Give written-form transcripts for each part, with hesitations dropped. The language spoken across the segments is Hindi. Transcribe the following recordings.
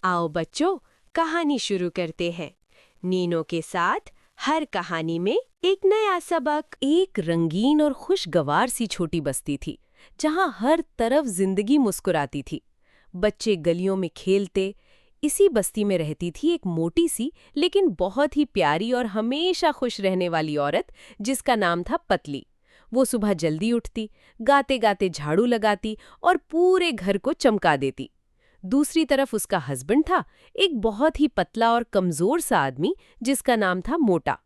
आओ बच्चों, कहानी शुरू करते हैं। नीनो के साथ हर कहानी में एक नया सबक। एक रंगीन और खुशगवार सी छोटी बस्ती थी जहां हर तरफ जिंदगी मुस्कुराती थी। बच्चे गलियों में खेलते। इसी बस्ती में रहती थी एक मोटी सी लेकिन बहुत ही प्यारी और हमेशा खुश रहने वाली औरत जिसका नाम था पतली। वो सुबह जल्दी उठती, गाते गाते झाड़ू लगाती और पूरे घर को चमका देती। दूसरी तरफ उसका हस्बैंड था, एक बहुत ही पतला और कमजोर सा आदमी जिसका नाम था मोटा।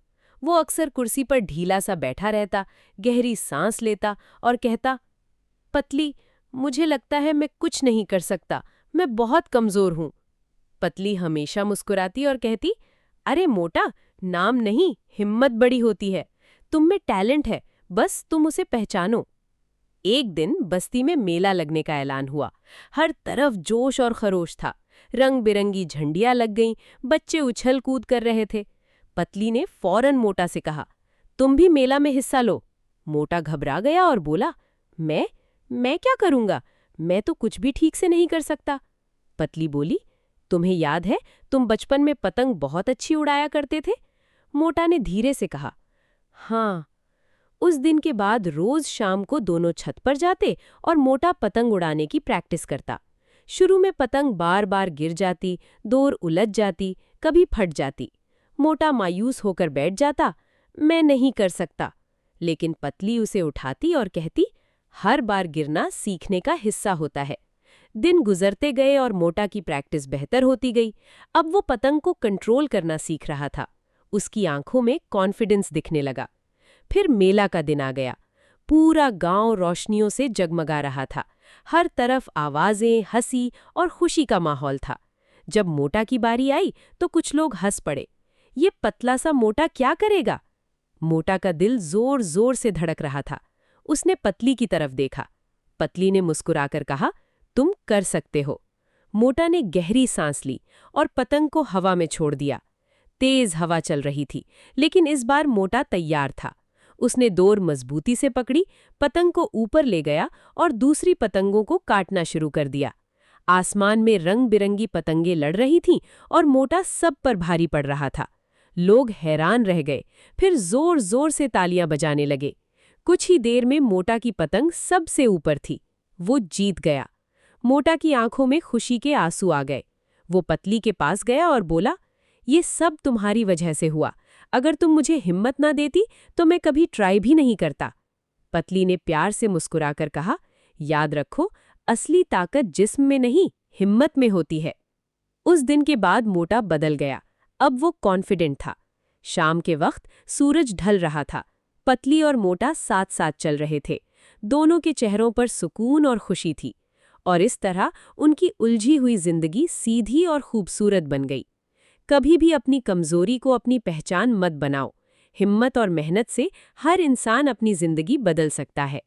वो अक्सर कुर्सी पर ढीला सा बैठा रहता, गहरी सांस लेता और कहता, पतली, मुझे लगता है मैं कुछ नहीं कर सकता, मैं बहुत कमजोर हूं। पतली हमेशा मुस्कुराती और कहती, अरे मोटा, नाम नहीं, हिम्मत बड़ी होती है। तुम में टैलेंट है, बस तुम उसे पहचानो। एक दिन बस्ती में मेला लगने का ऐलान हुआ। हर तरफ जोश और खरोश था। रंग बिरंगी झंडियां लग गईं, बच्चे उछल कूद कर रहे थे। पतली ने फौरन मोटा से कहा, तुम भी मेला में हिस्सा लो। मोटा घबरा गया और बोला, मैं क्या करूंगा? मैं तो कुछ भी ठीक से नहीं कर सकता। पतली बोली, तुम्हें याद है तुम बचपन में पतंग बहुत अच्छी उड़ाया करते थे? मोटा ने धीरे से कहा, हाँ। उस दिन के बाद रोज शाम को दोनों छत पर जाते और मोटा पतंग उड़ाने की प्रैक्टिस करता। शुरू में पतंग बार बार गिर जाती, डोर उलझ जाती, कभी फट जाती। मोटा मायूस होकर बैठ जाता, मैं नहीं कर सकता। लेकिन पतली उसे उठाती और कहती, हर बार गिरना सीखने का हिस्सा होता है। दिन गुजरते गए और मोटा की प्रैक्टिस बेहतर होती गई। अब वो पतंग को कंट्रोल करना सीख रहा था। उसकी आंखों में कॉन्फिडेंस दिखने लगा। फिर मेला का दिन आ गया। पूरा गांव रोशनियों से जगमगा रहा था। हर तरफ आवाजें, हंसी और खुशी का माहौल था। जब मोटा की बारी आई तो कुछ लोग हंस पड़े। ये पतला सा मोटा क्या करेगा? मोटा का दिल जोर जोर से धड़क रहा था। उसने पतली की तरफ देखा। पतली ने मुस्कुराकर कहा, तुम कर सकते हो। मोटा ने गहरी सांस ली और पतंग को हवा में छोड़ दिया। तेज हवा चल रही थी, लेकिन इस बार मोटा तैयार था। उसने डोर मजबूती से पकड़ी, पतंग को ऊपर ले गया और दूसरी पतंगों को काटना शुरू कर दिया। आसमान में रंग बिरंगी पतंगें लड़ रही थीं और मोटा सब पर भारी पड़ रहा था। लोग हैरान रह गए, फिर जोर जोर से तालियां बजाने लगे। कुछ ही देर में मोटा की पतंग सबसे ऊपर थी। वो जीत गया। मोटा की आंखों में खुशी के आंसू आ गए। वो पतली के पास गया और बोला, ये सब तुम्हारी वजह से हुआ। अगर तुम मुझे हिम्मत ना देती तो मैं कभी ट्राई भी नहीं करता। पतली ने प्यार से मुस्कुराकर कहा, याद रखो, असली ताकत जिस्म में नहीं, हिम्मत में होती है। उस दिन के बाद मोटा बदल गया। अब वो कॉन्फिडेंट था। शाम के वक्त सूरज ढल रहा था। पतली और मोटा साथ साथ चल रहे थे। दोनों के चेहरों पर सुकून और खुशी थी। और इस तरह उनकी उलझी हुई जिंदगी सीधी और खूबसूरत बन गई। कभी भी अपनी कमजोरी को अपनी पहचान मत बनाओ। हिम्मत और मेहनत से हर इंसान अपनी जिंदगी बदल सकता है।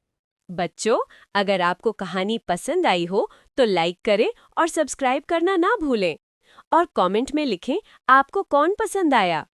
बच्चों, अगर आपको कहानी पसंद आई हो तो लाइक करें और सब्सक्राइब करना ना भूलें। और कमेंट में लिखें आपको कौन पसंद आया।